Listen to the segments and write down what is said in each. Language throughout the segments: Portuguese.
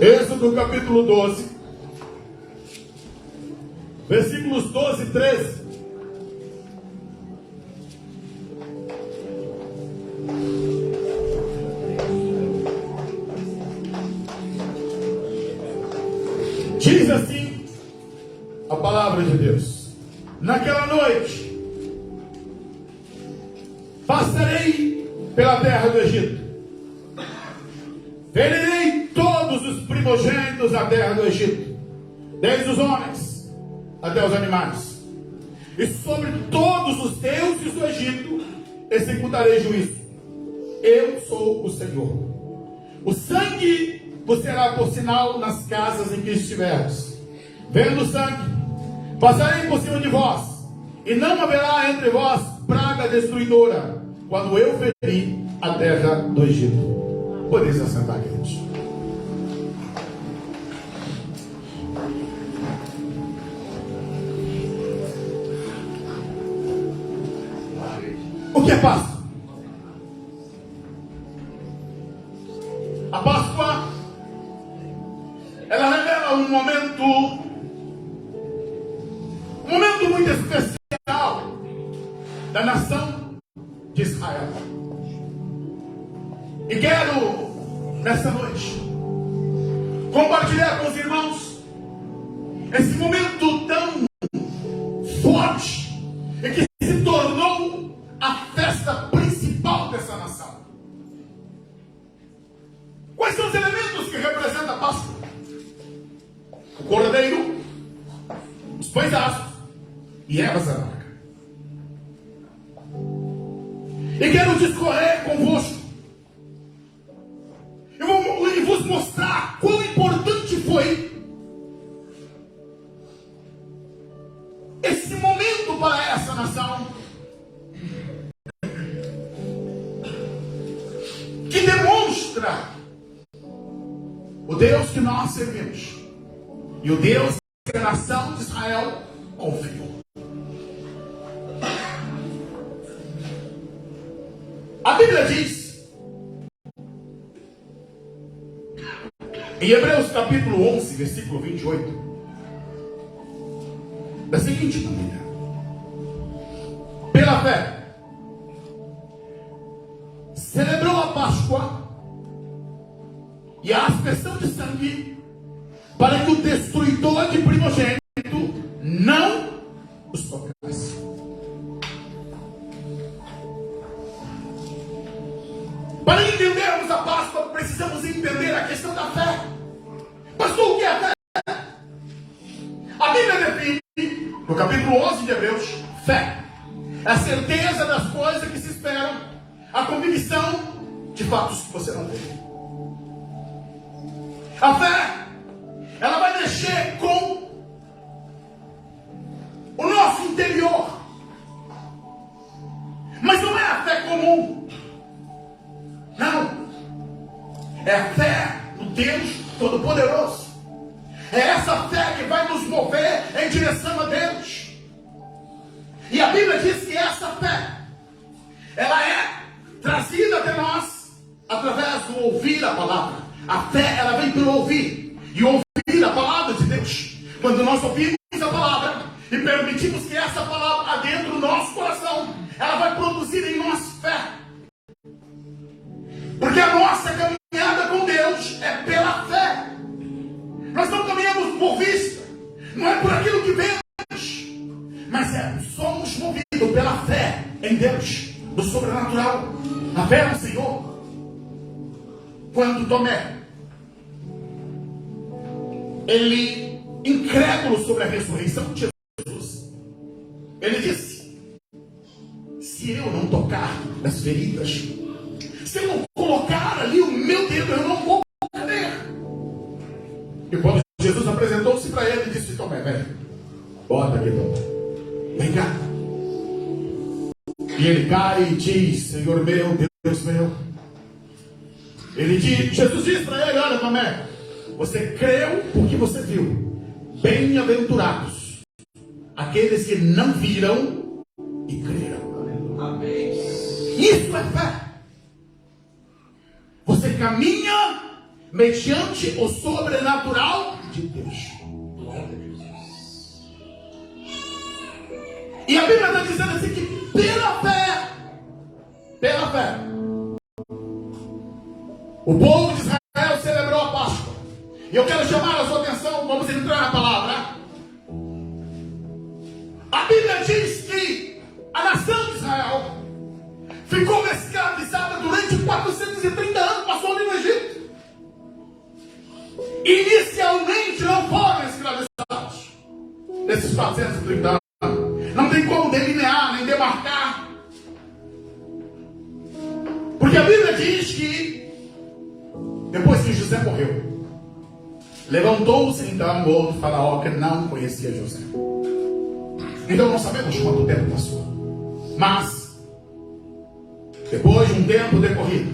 Êxodo capítulo 12, versículos 12 e 13. Diz assim a palavra de Deus: naquela noite passarei pela terra do Egito, ferirei todos os primogênitos da terra do Egito, desde os homens até os animais, e sobre todos os deuses do Egito executarei juízo. Eu sou o Senhor. O sangue vos será por sinal nas casas em que estiveres. Vendo o sangue, passarei por cima de vós, e não haverá entre vós praga destruidora, quando eu ferir a terra do Egito. Podeis assentar, queridos. O que é Páscoa? A Páscoa, ela revela um momento muito especial da nação de Israel. E quero, nessa noite, compartilhar com os irmãos esse momento tão forte e que se tornou a festa principal dessa nação. Quais são os elementos que representam a Páscoa? O cordeiro, os pães asmos e ervas amargas. E quero discorrer convosco e vos mostrar quão importante foi esse momento para essa nação, que demonstra o Deus que nós servimos e o Deus que a nação de Israel confiou. A Bíblia diz em Hebreus capítulo 11, versículo 28, da seguinte maneira: pela fé celebrou a Páscoa e a aspersão de sangue, para que o destruidor de primogênito não os tocasse. Para entendermos a Páscoa, precisamos entender a questão da fé. Pastor, o que é a fé? A Bíblia define, no capítulo 11 de Hebreus, fé é a certeza das coisas que se esperam, a convicção de fatos que você não vê. A fé, ela vai mexer com o nosso interior, mas não é a fé comum. Não, é a fé no Deus Todo-Poderoso. É essa fé que vai nos mover em direção a Deus. E a Bíblia diz que essa fé, ela é trazida até nós através do ouvir a palavra. A fé, ela vem pelo ouvir, e ouvir a palavra de Deus. Quando nós ouvimos a palavra e permitimos que essa palavra adentre o nosso coração, ela vai produzir em nós fé. Porque a nossa caminhada com Deus é pela fé. Nós não caminhamos por vista, não é por aquilo que vemos, mas somos movidos pela fé em Deus, do sobrenatural, a fé no Senhor. Quando Tomé, ele, incrédulo sobre a ressurreição de Jesus, ele disse: se eu não tocar nas feridas, se eu não colocar ali o meu dedo, eu não vou crer. E quando Jesus apresentou-se para ele, ele disse: Tomé, vem, bota aqui, Tomé, vem cá. E ele cai e diz: Senhor meu, Deus meu. Jesus diz para ele: olha, Tomé, você creu porque você viu. Bem-aventurados aqueles que não viram e creram. Amém. Isso é fé. Você caminha mediante o sobrenatural de Deus. E a Bíblia está dizendo assim que pela fé, o povo de Israel celebrou a Páscoa. E eu quero chamar a sua atenção, vamos entrar na palavra. A Bíblia diz que a nação de Israel ficou escravizada durante 430 anos, passou ali no Egito. Inicialmente não foram escravizados nesses 430 anos. Não tem como delinear, nem demarcar. Porque a Bíblia diz que depois que José morreu, levantou-se então o outro faraó que não conhecia José. Então não sabemos quanto tempo passou. Mas, depois de um tempo decorrido,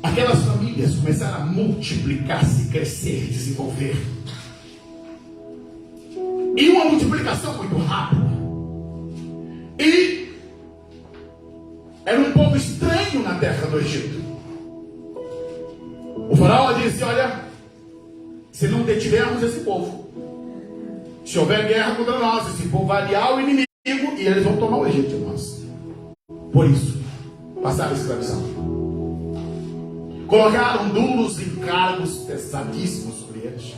aquelas famílias começaram a multiplicar-se, crescer, desenvolver. E uma multiplicação muito rápida. E era um povo estranho na terra do Egito. O faraó disse: olha, se não detivermos esse povo, se houver guerra contra nós, esse povo vai aliar o inimigo e eles vão tomar o Egito de nós. Por isso, passaram a escravização. Colocaram duros encargos pesadíssimos sobre eles.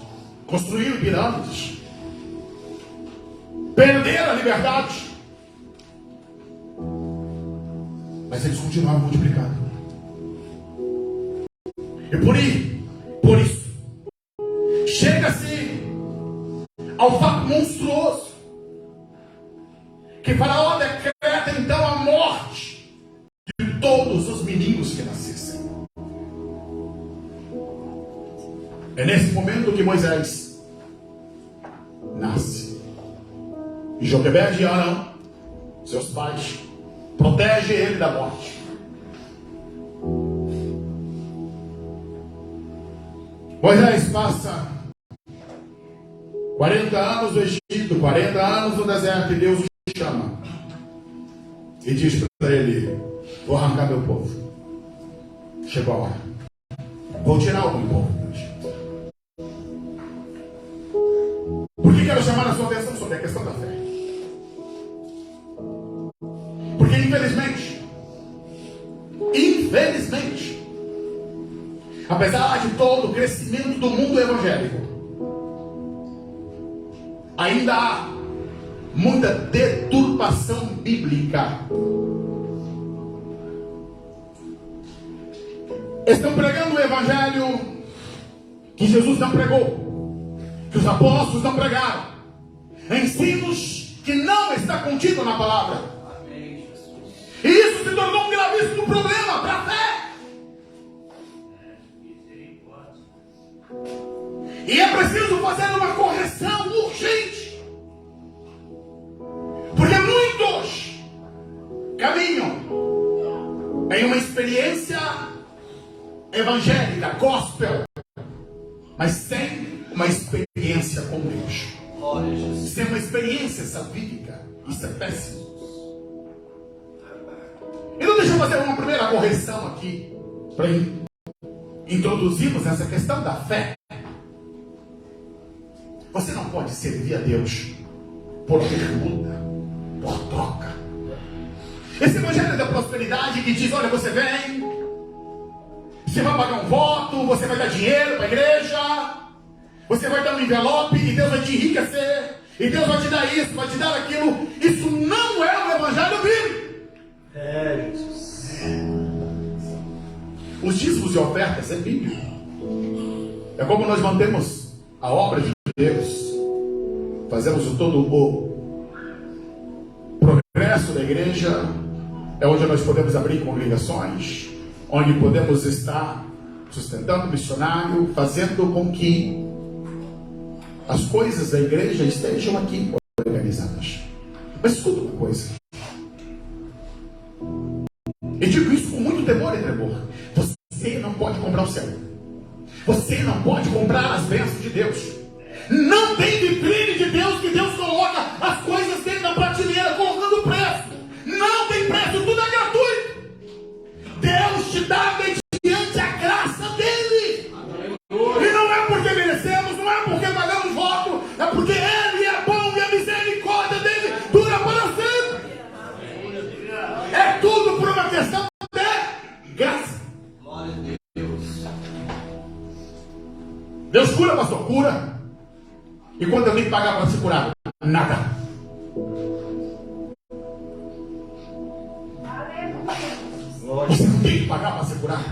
Construíram pirâmides. Perderam a liberdade. Mas eles continuavam multiplicando. E por isso, chega-se ao fato monstruoso que Faraó decreta então a morte de todos os meninos que nascessem. É nesse momento que Moisés nasce. E Joquebede e Arão, seus pais, protegem ele da morte. Moisés passa 40 anos no Egito, 40 anos no deserto, e Deus o chama e diz para ele: vou arrancar meu povo. Chegou a hora. Vou tirar o meu povo do Egito. Por que quero chamar a sua atenção sobre a questão da fé? Porque infelizmente, apesar de todo o crescimento do mundo evangélico, ainda há muita deturpação bíblica. Estão pregando o evangelho que Jesus não pregou, que os apóstolos não pregaram, ensinos que não está contido na palavra. E isso se tornou um gravíssimo problema para a fé. E é preciso fazer uma correção urgente. Porque muitos caminham em uma experiência evangélica, gospel, mas sem uma experiência com Deus. Sem uma experiência salvífica. Isso é péssimo. Então deixa eu fazer uma primeira correção aqui, para introduzirmos essa questão da fé. Você não pode servir a Deus por permuta, por troca. Esse evangelho da prosperidade que diz: olha, você vem, você vai pagar um voto, você vai dar dinheiro para a igreja, você vai dar um envelope e Deus vai te enriquecer, e Deus vai te dar isso, vai te dar aquilo. Isso não é o evangelho bíblico. Jesus. Os dízimos e ofertas é bíblico. É como nós mantemos a obra de Deus, fazemos todo o progresso da igreja. É onde nós podemos abrir congregações, onde podemos estar sustentando o missionário, fazendo com que as coisas da igreja estejam aqui organizadas. Mas escuta uma coisa, eu digo isso com muito temor e tremor: você não pode comprar o céu. Você não pode comprar as bênçãos de Deus. Não tem vitrine de Deus que Deus coloca as coisas dele na prateleira colocando preço. Não tem preço, tudo é gratuito. Deus te dá mediante a graça Deus cura, pastor? Cura. E quando eu tenho que pagar para ser curado? Nada. Você não tem que pagar para ser curado.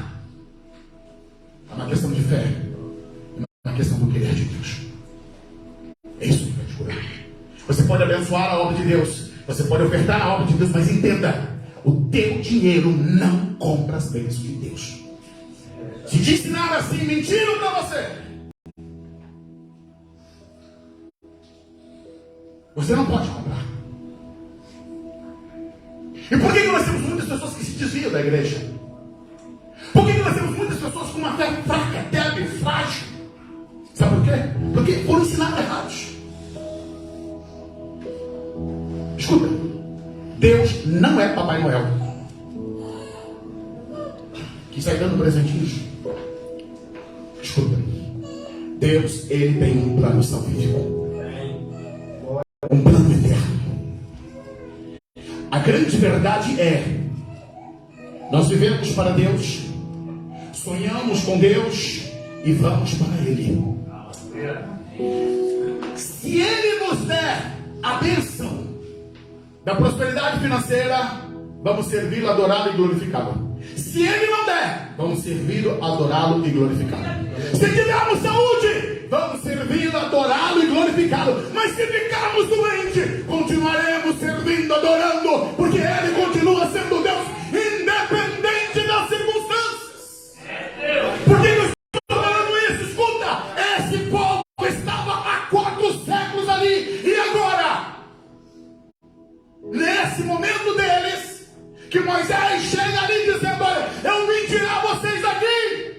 É uma questão de fé. É uma questão do querer de Deus. É isso que vai te curar. Você pode abençoar a obra de Deus. Você pode ofertar a obra de Deus. Mas entenda, o teu dinheiro não compra as bênçãos de Deus. Se te ensinar assim, mentiram para você. Você não pode comprar. E por que nós temos muitas pessoas que se desviam da igreja? Por que nós temos muitas pessoas com uma fé fraca, débil, frágil? Sabe por quê? Porque foram ensinados errados. Escuta, Deus não é Papai Noel que sai dando presentinhos. Escuta, Deus, Ele tem um plano salvífico, um plano eterno. A grande verdade é, nós vivemos para Deus, sonhamos com Deus e vamos para Ele. Se Ele nos der a bênção da prosperidade financeira, vamos servi-lo, adorá-lo e glorificá-lo. Se Ele não der, vamos servi-lo, adorá-lo e glorificá-lo. Se tivermos saúde, vamos servi-lo, adorá-lo e glorificá-lo. Mas se ficarmos doentes, continuaremos servindo, adorando, porque Ele continua sendo Deus, independente das circunstâncias. Por que eu estou falando isso? Escuta, esse povo estava há 4 séculos ali, e agora, nesse momento deles, que Moisés chega ali dizendo: olha, eu vim tirar vocês daqui.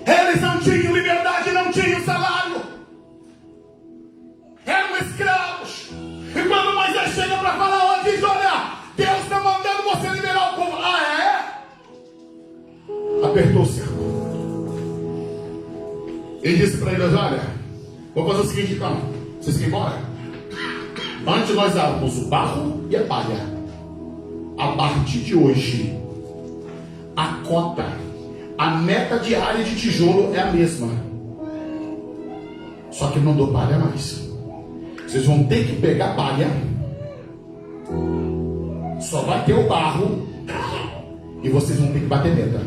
Eles não tinham liberdade, não tinham salário, eram escravos. E quando Moisés chega para falar, diz: olha, Deus está mandando você liberar o povo. Ah, é? Apertou o cerco. Ele disse para eles: olha, vamos fazer o seguinte então, vocês querem ir embora? Antes nós dávamos o barro e a palha. A partir de hoje, a cota, a meta diária de tijolo é a mesma. Só que não dou palha mais. Vocês vão ter que pegar palha. Só vai ter o barro. E vocês vão ter que bater meta.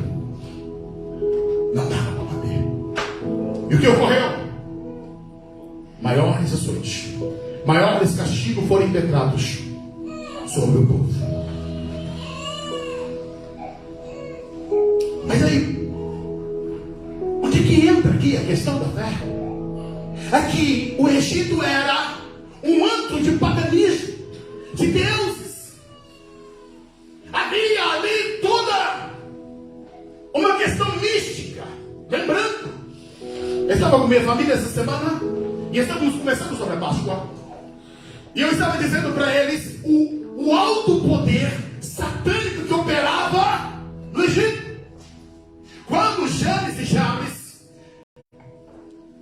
Não dava para bater. E o que ocorreu? Maiores açoites, maiores castigos foram impetrados sobre o povo. Mas aí, onde que entra aqui a questão da fé? Aqui o Egito era um antro de paganismo, de deuses. Havia ali toda uma questão mística. Lembrando, eu estava com minha família essa semana e estávamos conversando sobre a Páscoa. E eu estava dizendo para eles o alto poder satânico que operava no Egito. Quando Janes e Jabes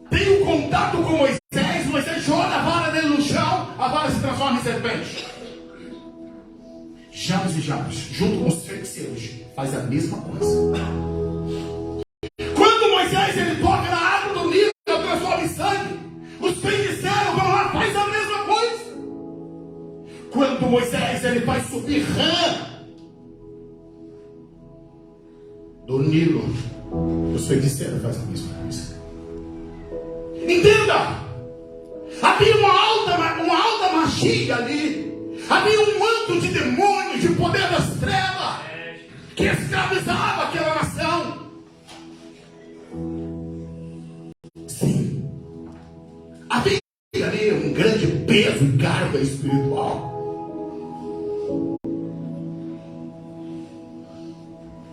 têm um contato com Moisés, Moisés joga a vara dele no chão, a vara se transforma em serpente. Janes e Jabes, junto com os feiticeiros, faz a mesma coisa. Quando Moisés ele toca na água do Nilo, transforma em sangue, os feiticeiros vão lá, faz a mesma coisa. Quando Moisés ele faz subir rã do Nilo, os feiticeiros fazem a mesma coisa. Entenda! Havia uma alta magia ali. Havia um manto de demônios, de poder das trevas, que escravizava aquela nação. Sim. Havia ali um grande peso e carga espiritual.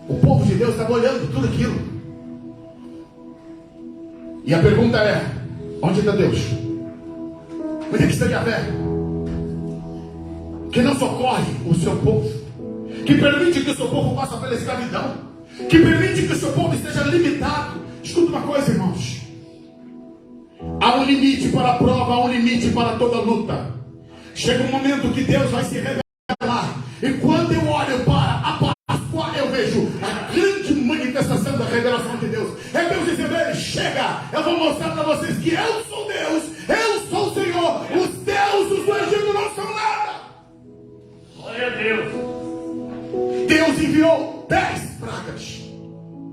O povo de Deus estava olhando tudo aquilo. E a pergunta é: onde está Deus? Onde é que está Yahvé? Que não socorre o seu povo, que permite que o seu povo passe pela escravidão, que permite que o seu povo esteja limitado. Escuta uma coisa, irmãos: há um limite para a prova, há um limite para toda luta. Chega um momento que Deus vai se revelar, e quando eu olho para a Páscoa, eu vejo a grande manifestação da revelação de Deus. É Deus dizendo a ele: chega, eu vou mostrar para vocês que eu sou Deus, eu sou o Senhor. Os deuses do Egito não são nada. Glória a Deus. Deus enviou 10 pragas.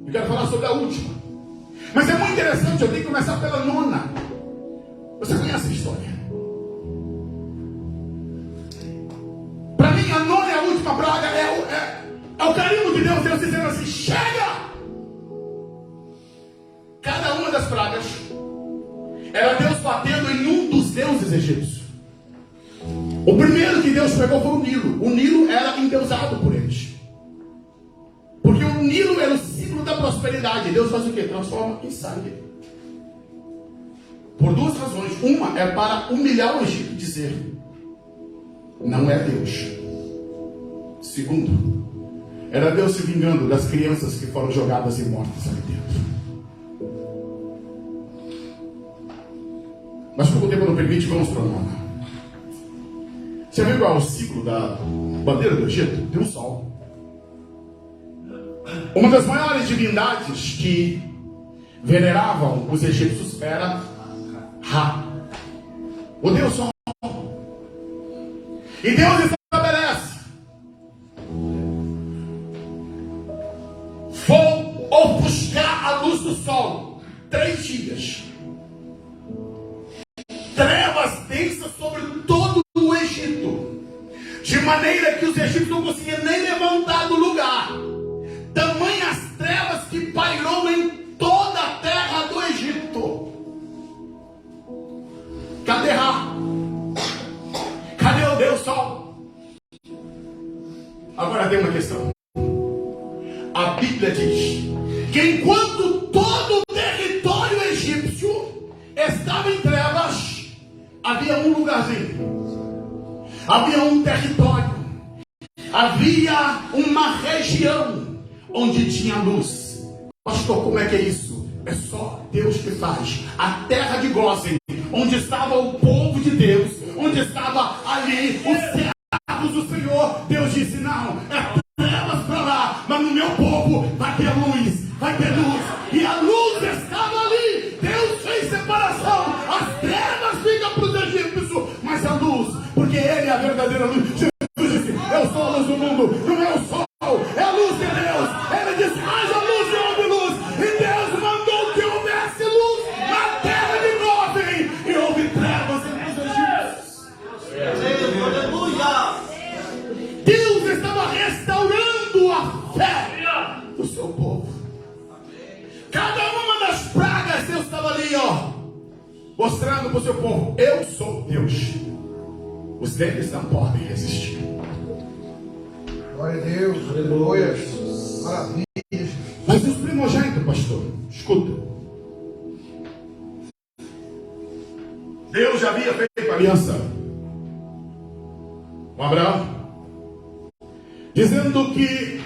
Eu quero falar sobre a última, mas é muito interessante. Eu tenho que começar pela nona. Você conhece a história? Para mim, a nona e a última praga é o carinho de Deus. Deus dizendo assim: chega. Cada uma das pragas era Deus batendo em um dos deuses egípcios. O primeiro que Deus pegou foi o Nilo. O Nilo era endeusado por eles, porque o Nilo era o símbolo da prosperidade. Deus faz o quê? Transforma em sangue. Por duas razões. Uma é para humilhar o Egito, dizer: não é Deus. Segundo, era Deus se vingando das crianças que foram jogadas e mortas ali dentro. Mas como o tempo não permite, vamos para a nona. Você viu qual é o ciclo da bandeira do Egito? Tem um sol. Uma das maiores divindades que veneravam os egípcios era Ra, o Deus Sol. E Deus estabelece: vou ofuscar a luz do sol 3 dias. Trevas densas sobre todo o Egito, de maneira que os egípcios não conseguiam nem levantar do lugar. Tamanhas trevas que pairou em toda a terra do Egito. Cadê Ra? Cadê o Deus Sol? Agora tem uma questão. A Bíblia diz que enquanto todo o território egípcio estava em trevas, havia um lugarzinho, havia um território, havia uma região onde tinha luz. Pastor, como é que é isso? É só Deus que faz. A terra de Gósen, onde estava o povo de Deus, onde estava ali os servos do Senhor, Deus disse: não, é trevas para lá, mas no meu povo vai ter luz, vai ter luz. E a luz estava ali. Deus fez separação. As trevas ficam para os egípcios, mas a luz, porque Ele é a verdadeira luz. Jesus disse: eu sou a luz do mundo, não é o sol, é a luz de Deus. Ele disse: haja luz e houve luz. E Deus mandou que houvesse luz na terra de Gósen, e houve trevas entre os egípcios. Aleluia. Deus estava restaurando a fé do seu povo. Cada uma das pragas, Deus estava ali, mostrando para o seu povo: eu sou Deus. Os deles não podem resistir. Glória a Deus, aleluia, maravilha. Mas os primogênitos, pastor, escuta. Deus já havia feito aliança com Abraão, dizendo que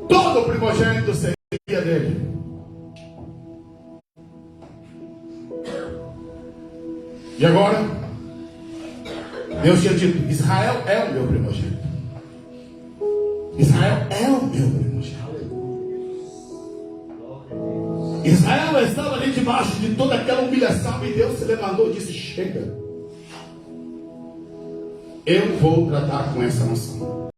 todo o primogênito seria dele. E agora, Deus tinha dito: Israel é o meu primogênito. Israel é o meu primogênito. Israel estava ali debaixo de toda aquela humilhação, e Deus se levantou e disse: chega, eu vou tratar com essa nação.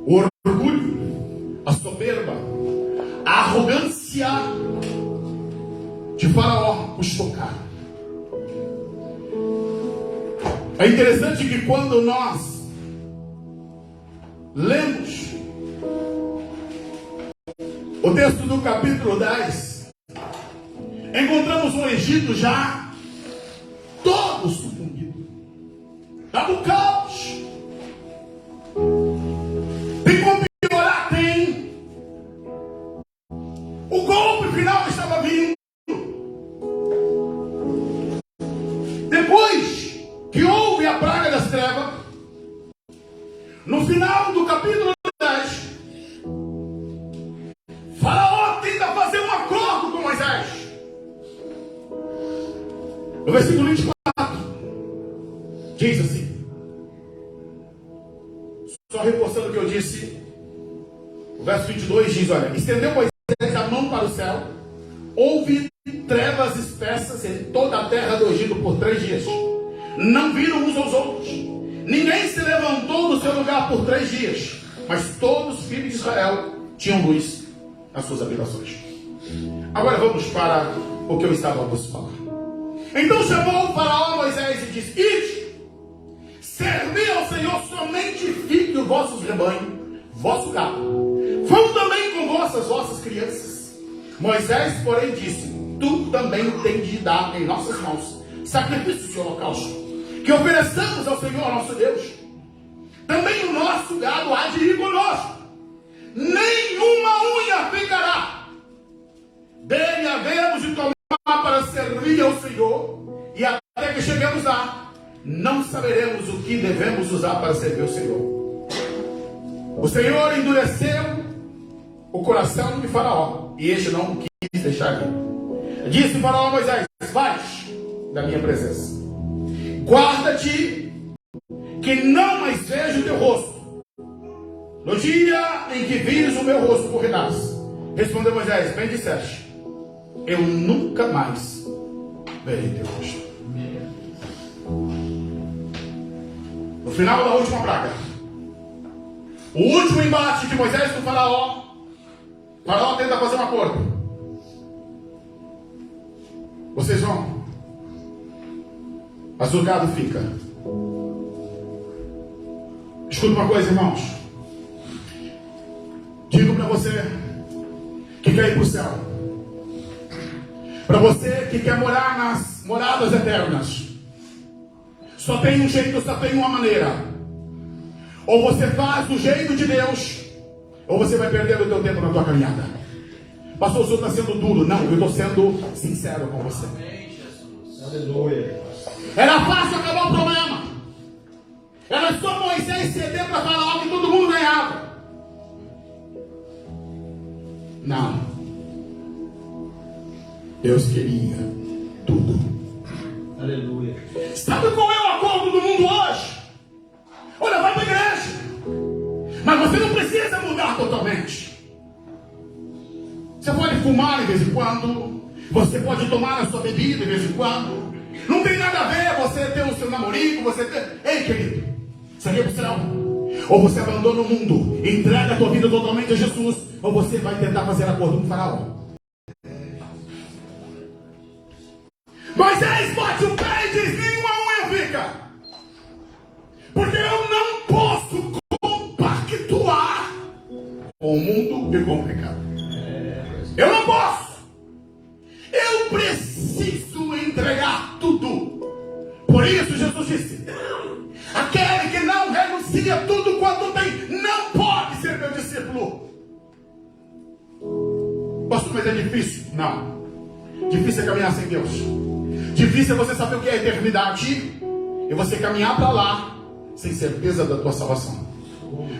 O orgulho, a soberba, a arrogância de Faraó os tocaram. É interessante que quando nós lemos o texto do capítulo 10, encontramos o Egito já todo sucumbido. Estava o caos. Tem como piorar? Tem. O golpe final estava vindo. Depois que houve a praga das trevas, no final do capítulo 10, Faraó tenta fazer um acordo com Moisés. No versículo 24, diz assim, só reforçando o que eu disse O verso 22 diz, olha, estendeu Moisés a mão para o céu, houve trevas espessas em toda a terra do Egito por 3 dias. Não viram uns aos outros. Ninguém se levantou do seu lugar por 3 dias. Mas todos os filhos de Israel tinham luz nas suas habitações. Agora vamos para o que eu estava a vos falar. Então chamou o faraó a Moisés e disse, ide, servi ao Senhor, somente fique os vossos rebanhos, vosso gado. Vão também com vossas crianças. Moisés, porém, disse, tu também tens de dar em nossas mãos sacrifícios de holocausto, que ofereçamos ao Senhor nosso Deus. Também o nosso gado há de ir conosco, nenhuma unha ficará. Dele havemos de tomar para servir ao Senhor, e até que cheguemos lá, não saberemos o que devemos usar para servir ao Senhor. O Senhor endureceu o coração de Faraó, e este não quis deixar ir. Disse Faraó a Moisés, vais da minha presença, guarda-te que não mais veja o teu rosto. No dia em que vires o meu rosto, morrerás. Respondeu Moisés, bem disseste, eu nunca mais verei teu rosto. No final da última praga, o último embate de Moisés com Faraó, Faraó tenta fazer um acordo. Vocês vão, mas o gado fica. Escuta uma coisa, irmãos. Digo para você que quer ir para o céu, para você que quer morar nas moradas eternas, só tem um jeito, só tem uma maneira. Ou você faz do jeito de Deus, ou você vai perder o teu tempo na tua caminhada. Pastor, o senhor está sendo duro. Não, eu estou sendo sincero com você. Aleluia. Era fácil acabar o problema. Era só Moisés ceder para Faraó que todo mundo ganhava. Não. Deus queria tudo. Aleluia. Sabe qual é o acordo do mundo hoje? Olha, vai para a igreja, mas você não precisa mudar totalmente. Você pode fumar de vez em quando, você pode tomar a sua bebida de vez em quando. Não tem nada a ver você ter o seu namorico, você ter... Ei, querido, isso aqui é pro céu. Ou você abandona o mundo, entrega a tua vida totalmente a Jesus, ou você vai tentar fazer acordo com o Faraó. Moisés bate o pé e diz, nenhuma unha fica. Porque eu não posso compactuar com o mundo de complicado. Eu não posso. Eu preciso entregar tudo. Por isso Jesus disse, aquele que não renuncia tudo quanto tem, não pode ser meu discípulo. Pastor, mas é difícil? Não. Difícil é caminhar sem Deus. Difícil é você saber o que é a eternidade e você caminhar para lá sem certeza da tua salvação.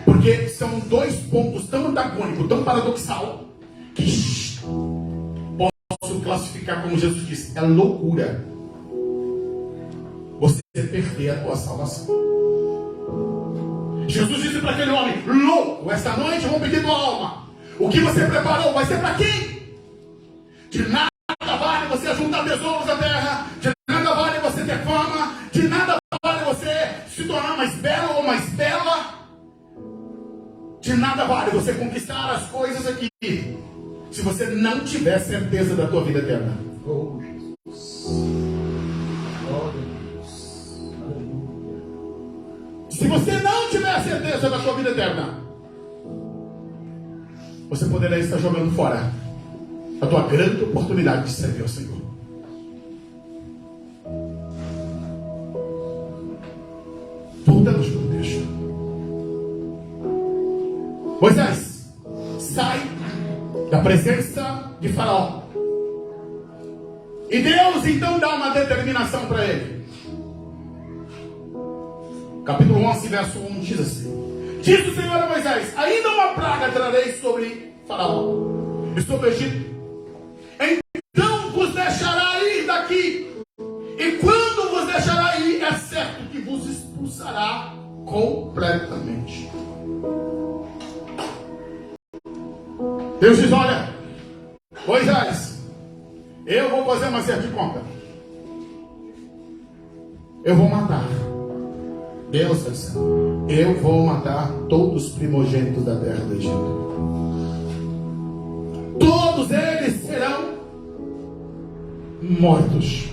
Porque são dois pontos tão antagônicos, tão paradoxal, que posso classificar como Jesus disse, é loucura você perder a tua salvação. Jesus disse para aquele homem, louco, esta noite eu vou pedir tua alma. O que você preparou vai ser para quem? De nada vale você juntar tesouros da terra, de nada vale você ter fama, de nada vale você se tornar mais belo ou mais bela, de nada vale você conquistar as coisas aqui, se você não tiver certeza da tua vida eterna. Oh, Jesus. Glória a Deus. Aleluia. Se você não tiver certeza da tua vida eterna, você poderá estar jogando fora a tua grande oportunidade de servir ao Senhor. Voltamos para o texto. Moisés sai da presença de Faraó. E Deus então dá uma determinação para ele. Capítulo 11, verso 1 diz assim: diz o Senhor a Moisés: ainda uma praga trarei sobre Faraó e sobre o Egito. Então vos deixará ir daqui. E quando vos deixará ir, é certo que vos expulsará completamente. Deus diz: olha, Moisés, eu vou fazer uma certa conta. Eu vou matar. Deus disse: eu vou matar todos os primogênitos da terra do Egito. Todos eles serão mortos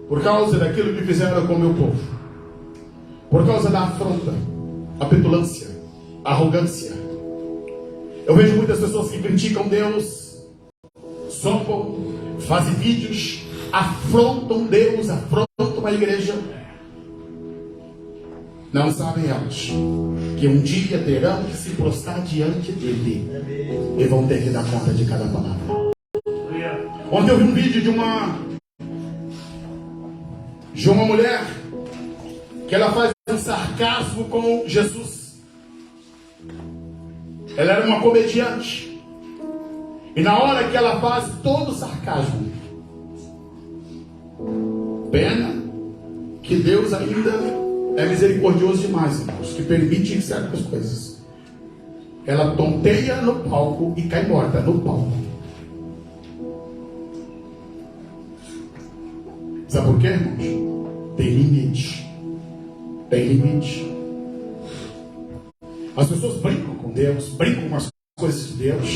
por causa daquilo que fizeram com o meu povo, por causa da afronta, a petulância, a arrogância. Eu vejo muitas pessoas que criticam Deus, zombam, fazem vídeos, afrontam Deus, afrontam a igreja. Não sabem elas que um dia terão que se prostrar diante dele e vão ter que dar conta de cada palavra. Ontem eu vi um vídeo de uma mulher que ela faz um sarcasmo com Jesus. Ela era uma comediante. E na hora que ela faz todo o sarcasmo, pena que Deus ainda é misericordioso demais, irmãos, que permite certas coisas. Ela tonteia no palco e cai morta no palco. Sabe por quê, irmãos? Tem limite. Tem limite. As pessoas brincam com Deus, brincam com as coisas de Deus,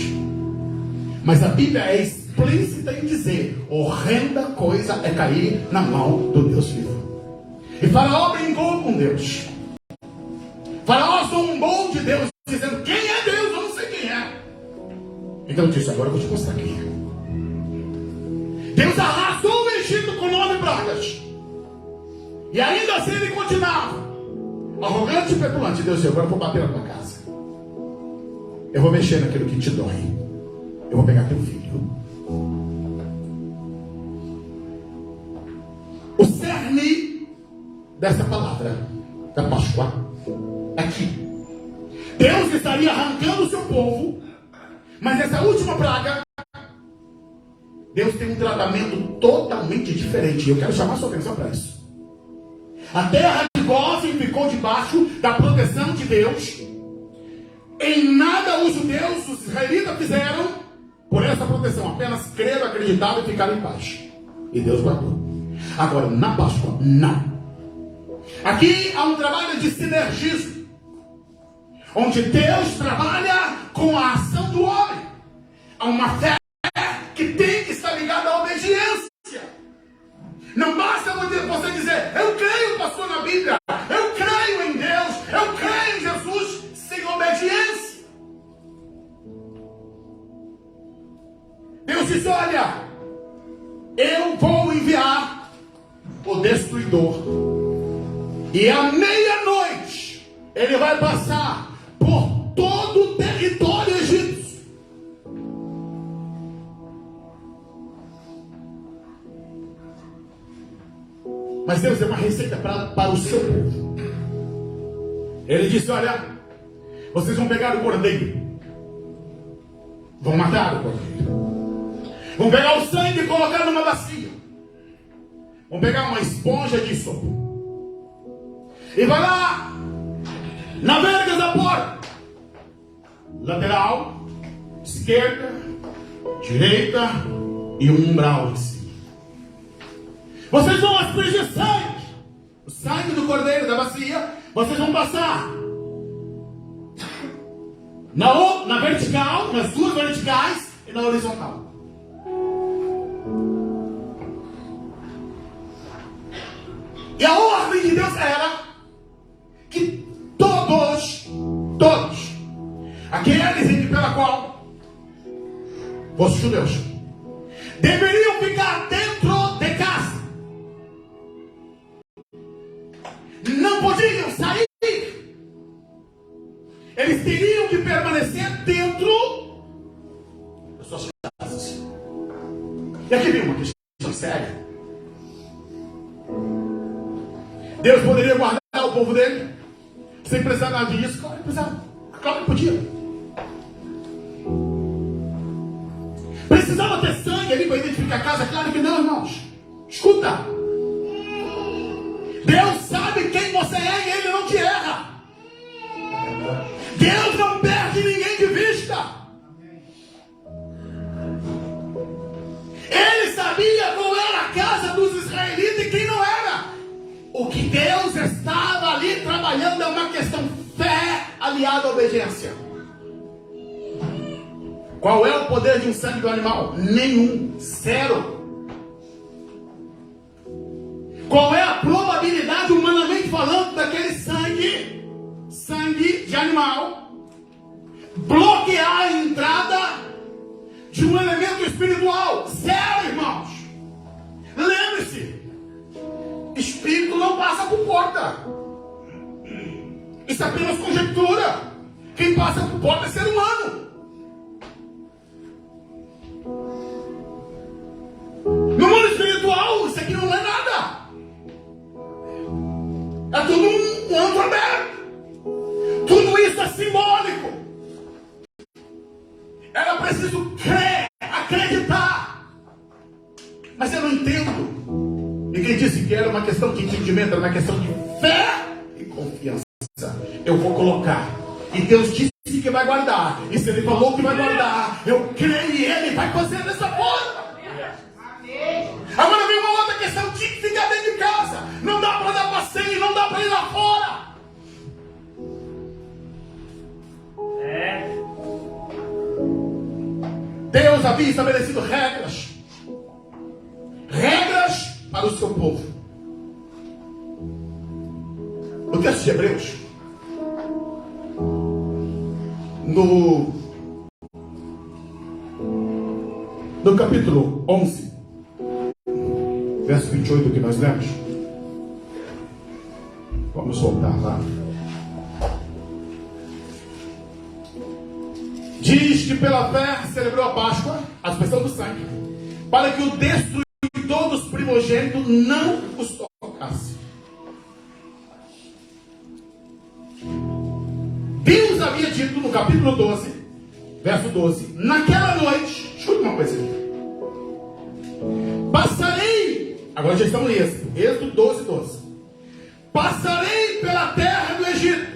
mas a Bíblia é explícita em dizer: horrenda coisa é cair na mão do Deus vivo. E Faraó brincou com Deus. Faraó zombou de Deus, dizendo: quem é Deus? Eu não sei quem é. Então ele disse: agora eu vou te mostrar quem é. Deus arrasou o Egito com 9 pragas. E ainda assim ele continuava arrogante e petulante. Deus disse: agora eu vou bater na tua casa. Eu vou mexer naquilo que te dói. Eu vou pegar teu filho. O cerne dessa palavra da Páscoa aqui: Deus estaria arrancando o seu povo, mas essa última praga, Deus tem um tratamento totalmente diferente. Eu quero chamar a sua atenção para isso. A terra de Gósen ficou debaixo da proteção de Deus. Em nada os judeus, os israelitas, fizeram por essa proteção. Apenas creram, acreditaram e ficaram em paz. E Deus guardou. Agora, na Páscoa, não. Aqui há um trabalho de sinergismo, onde Deus trabalha com a ação do homem. Há uma fé que tem que estar ligada à obediência. Não basta você dizer: eu creio, pastor, na Bíblia, eu creio em Deus, eu creio em Jesus, sem obediência. Deus diz: olha, eu vou enviar o destruidor, e à meia-noite ele vai passar por todo o território egípcio. Mas Deus deu uma receita para o seu povo. Ele disse: olha, vocês vão pegar o cordeiro, vão matar o cordeiro, vão pegar o sangue e colocar numa bacia, vão pegar uma esponja de sopa e vai lá na verga da porta, lateral, esquerda, direita e um umbral em cima. Vocês vão aspergir sangue, o sangue do cordeiro da bacia. Vocês vão passar na vertical, nas duas verticais e na horizontal. E a ordem de Deus era que todos, aqueles pela qual fossem judeus, deveriam ficar dentro de casa. Não podiam sair. Eles teriam que permanecer dentro das suas casas. E aqui vem uma questão séria. Deus poderia guardar o povo dele sem precisar nada disso? Claro que precisava. Claro que podia. Precisava ter sangue ali para identificar a casa? Claro que não, irmãos. Escuta. Deus sabe quem você é e Ele não te erra. Deus não perde ninguém de que Deus estava ali trabalhando é uma questão fé aliada à obediência. Qual é o poder de um sangue do animal? Nenhum, zero. Qual é a probabilidade, humanamente falando, daquele sangue de animal, bloquear a entrada de um elemento espiritual? Zero, irmãos. Lembre-se, espírito não passa por porta. Isso é apenas conjectura. Quem passa por porta é ser humano. No mundo espiritual, isso aqui não é nada. É tudo um antro aberto. Tudo isso é simbólico. Era preciso crer, acreditar. Mas eu não entendo. E quem disse que era uma questão de entendimento, era uma questão de fé e confiança. Eu vou colocar. E Deus disse que vai guardar. E se Ele falou que vai guardar, eu creio e Ele vai fazer dessa forma. Agora vem uma outra questão. Tinha que ficar dentro de casa. Não dá para dar passeio, não dá para ir lá fora. Deus havia estabelecido regras. Regras para o seu povo. O texto de Hebreus, no capítulo 11, verso 28 que nós lemos. Vamos voltar lá. Diz que pela fé celebrou a Páscoa, a expressão do sangue, para que o destruidor dos primogênitos não os tocasse. Deus havia dito no capítulo 12, verso 12, naquela noite, escuta uma coisa aqui. Passarei, agora já estamos em Êxodo 12, 12. Passarei pela terra do Egito,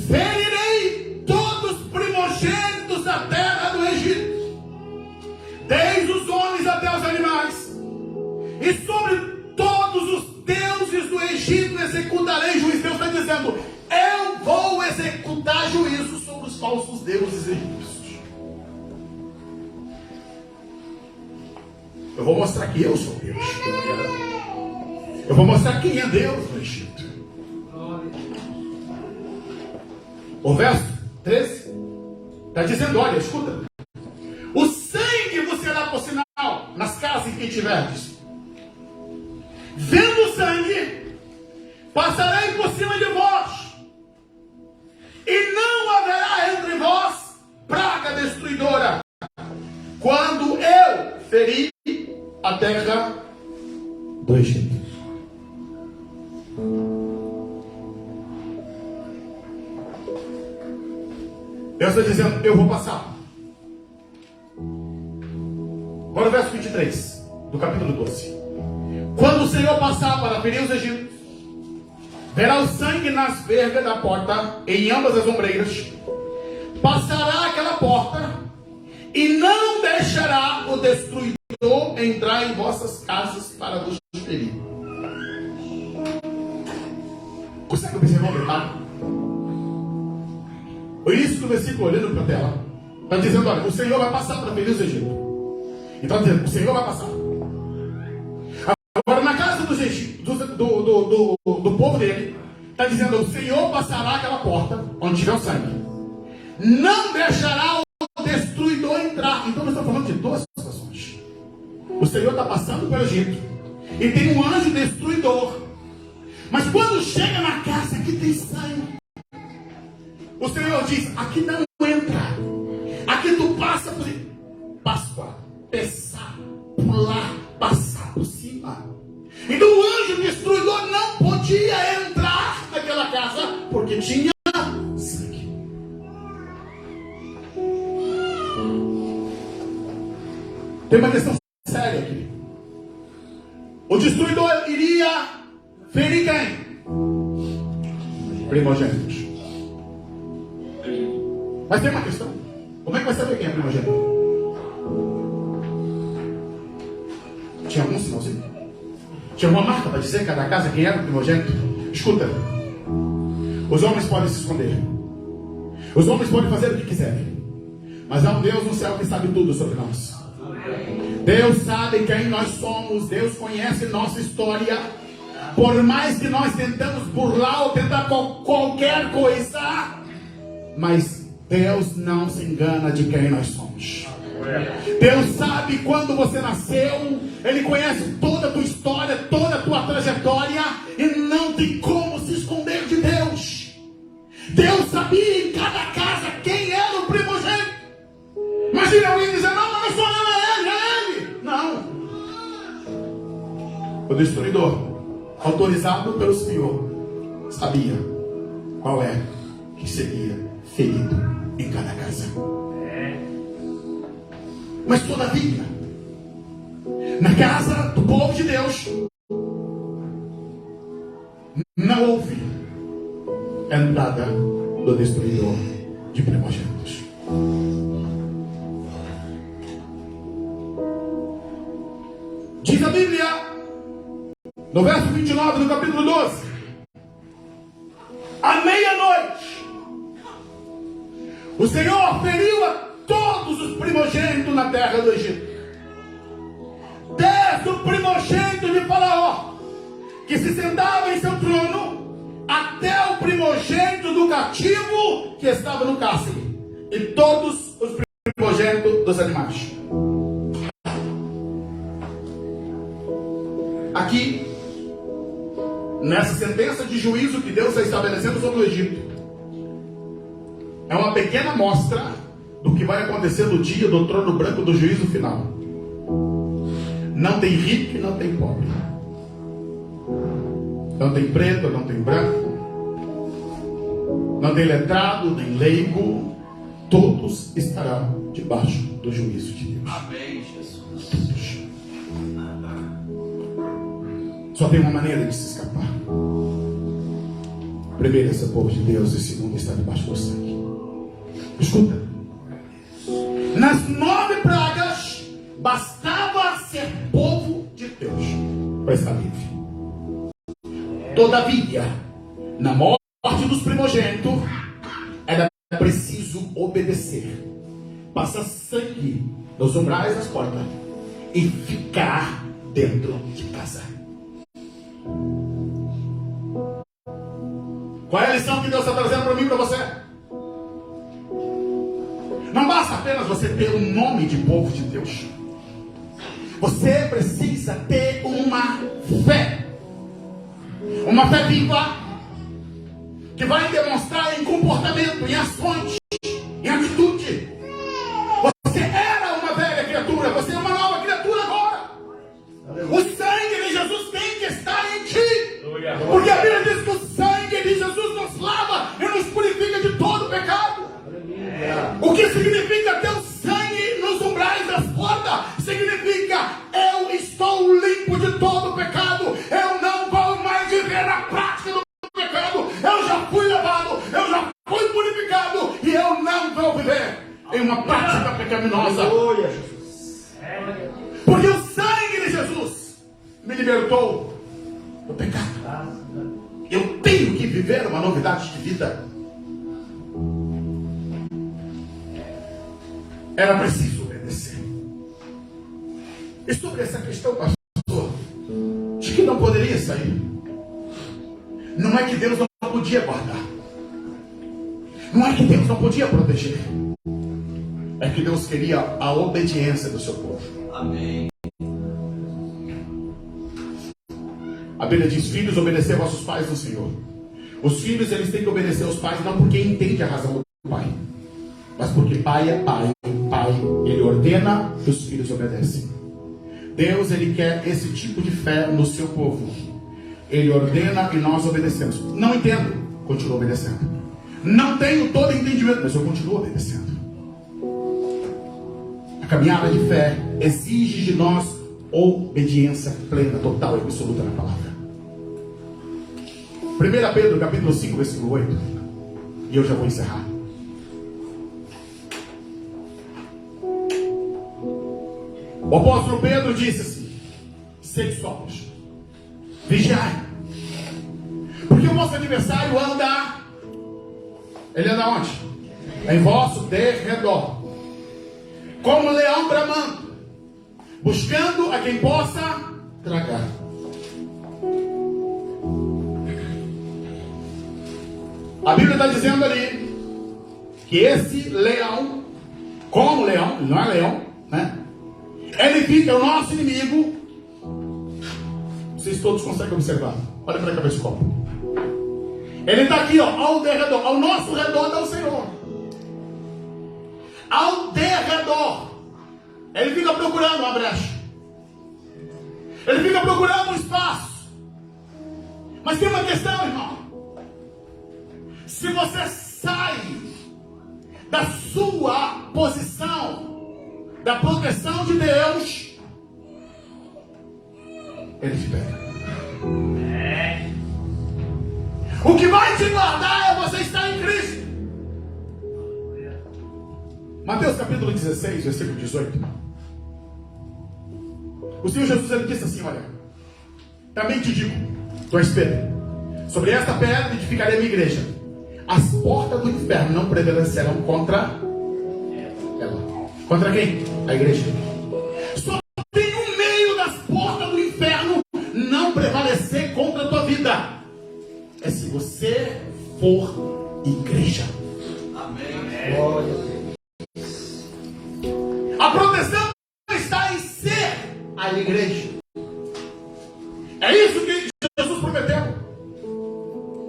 ferirei todos os primogênitos da terra do Egito, desde os homens até os animais, e sobre todos os deuses do Egito executarei juízo. Deus está dizendo: eu vou executar juízo sobre os falsos deuses egípcios. Eu vou mostrar que eu sou Deus. Eu vou mostrar quem é Deus no Egito. O verso 13 está dizendo: olha, escuta. O sangue vos será por sinal nas casas em que tiverdes. Vendo o sangue, passarei por cima de vós, e não haverá entre vós praga destruidora, quando eu ferir a terra do Egito. Deus está dizendo: eu vou passar. Agora o verso 23 do capítulo 12. Quando o Senhor passar para ferir os egípcios, verá o sangue nas vergas da porta, em ambas as ombreiras, passará aquela porta, e não deixará o destruidor entrar em vossas casas para vos ferir. Consegue observar o detalhe? O início do versículo, olhando para a tela, está dizendo: olha, o Senhor vai passar para ferir os egípcios. Então está dizendo: o Senhor vai passar. Agora, na casa dos egípcios, do povo dele, está dizendo: o Senhor passará aquela porta onde tiver o sangue, não deixará o destruidor entrar. Então nós estamos falando de duas situações. O Senhor está passando pelo Egito e tem um anjo destruidor. Mas quando chega na casa que tem sangue, o Senhor diz: aqui não entra, aqui tu passa por Páscoa, pensar, pular, passar por cima. Então o anjo destruidor não podia entrar naquela casa porque tinha sangue. Tem uma questão séria aqui. O destruidor iria ferir quem? Primogênitos. Mas tem uma questão: como é que vai saber quem é primogênito? Tinha algum sinalzinho? Tinha uma marca para dizer cada casa quem era o primogênito. Escuta, os homens podem se esconder, os homens podem fazer o que quiserem, mas há um Deus no céu que sabe tudo sobre nós. Deus sabe quem nós somos, Deus conhece nossa história. Por mais que nós tentamos burlar ou tentar qualquer coisa, mas Deus não se engana de quem nós somos. Deus sabe quando você nasceu, Ele conhece toda a tua história, toda a tua trajetória, e não tem como se esconder de Deus. Deus sabia em cada casa quem era o primogênito. Imagina alguém dizer, não, mas não sou eu, é ele. Não. O destruidor, autorizado pelo Senhor, sabia qual é que seria ferido em cada casa. Mas todavia, na casa do povo de Deus, não houve entrada do destruidor de primogênitos. Diz a Bíblia, no verso 29 do capítulo 12, à meia-noite, o Senhor feriu a todos os primogênitos na terra do Egito, desde o primogênito de Faraó, que se sentava em seu trono, até o primogênito do cativo que estava no cárcere, e todos os primogênitos dos animais. Aqui, nessa sentença de juízo que Deus está estabelecendo sobre o Egito, é uma pequena amostra do que vai acontecer no dia do trono branco do juízo final. Não tem rico e não tem pobre, não tem preto, não tem branco, não tem letrado, nem leigo. Todos estarão debaixo do juízo de Deus. Amém, Jesus. Todos. Só tem uma maneira de se escapar. Primeiro é ser povo de Deus, e segundo está debaixo do sangue. Escuta, nas 9 pragas bastava ser povo de Deus para estar livre. Todavia, na morte dos primogênitos, era preciso obedecer, passar sangue nos umbrais das portas e ficar dentro de casa. Qual é a lição que Deus está trazendo para mim e para você? Não basta apenas você ter um nome de povo de Deus. Você precisa ter uma fé. Uma fé viva, que vai demonstrar em comportamento, em ações, em atitude. Você era uma velha criatura, você é uma nova criatura agora. O sangue de Jesus tem que estar em ti. Porque a Bíblia diz que o sangue de Jesus nos lava e nos purifica de todo pecado. O que significa ter o sangue nos umbrais das portas? Significa, eu estou limpo de todo pecado. Eu não vou mais viver na prática do pecado. Eu já fui lavado, eu já fui purificado, e eu não vou viver em uma prática pecaminosa. Porque o sangue de Jesus me libertou do pecado. Eu tenho que viver uma novidade de vida. Era preciso obedecer. E sobre essa questão, pastor, de que não poderia sair, não é que Deus não podia guardar, não é que Deus não podia proteger, é que Deus queria a obediência do seu povo. Amém. A Bíblia diz: filhos, obedecer vossos pais no Senhor. Os filhos, eles têm que obedecer aos pais, não porque entende a razão do pai, mas porque pai é pai. Pai, ele ordena que os filhos obedecem. Deus, ele quer esse tipo de fé no seu povo. Ele ordena e nós obedecemos. Não entendo, continuo obedecendo. Não tenho todo entendimento, mas eu continuo obedecendo. A caminhada de fé exige de nós obediência plena, total e absoluta na palavra. 1 Pedro capítulo 5, versículo 8. E eu já vou encerrar. O apóstolo Pedro disse assim: sede sóbrios, Vigiai. Porque o vosso adversário anda. Ele anda onde? Em vosso derredor, como leão bramando, buscando a quem possa tragar. A Bíblia está dizendo ali que esse leão, como leão, não é leão, né? Ele fica, é o nosso inimigo. Vocês todos conseguem observar. Olha para a cabeça do copo. Ele está aqui, ó, ao derredor. Ao nosso redor está o Senhor. Ao derredor. Ele fica procurando uma brecha. Ele fica procurando um espaço. Mas tem uma questão, irmão. Se você sai da sua posição, da proteção de Deus, Ele te pega. O que vai te guardar é você estar em Cristo. Mateus capítulo 16, versículo 18. O Senhor Jesus, ele disse assim, olha: também te digo, tu és Pedro, sobre esta pedra edificarei a minha igreja. As portas do inferno não prevalecerão contra ela. Contra quem? A igreja. Só tem um meio das portas do inferno não prevalecer contra a tua vida. É se você for igreja. Amém. Glória a Deus. A proteção está em ser a igreja. É isso que Jesus prometeu.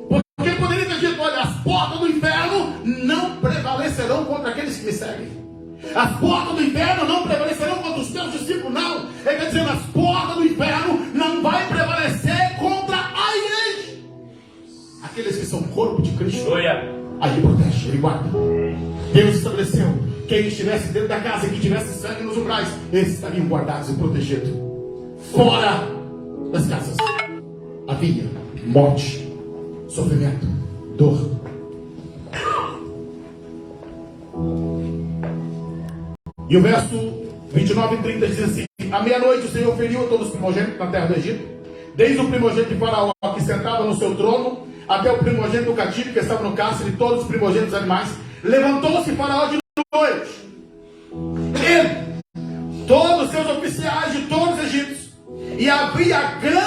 Porque ele poderia ter dito: olha, as portas do inferno não prevalecerão contra aqueles que me seguem. As portas do inferno não prevalecerão contra os teus discípulos. Não. Ele está dizendo: as portas do inferno não vai prevalecer contra a igreja. Aqueles que são corpo de Cristo. Aí ele protege, ele guarda. Deus estabeleceu: quem estivesse dentro da casa e que tivesse sangue nos umbrais, esses estariam guardados e protegidos. Fora das casas havia morte, sofrimento, dor. E o verso 29 e 30 diz assim: à meia-noite o Senhor feriu a todos os primogênitos na terra do Egito, desde o primogênito de Faraó que sentava no seu trono, até o primogênito do cativo que estava no cárcere, e todos os primogênitos dos animais. Levantou-se Faraó de noite, ele, todos os seus oficiais de todos os egípcios, e havia grande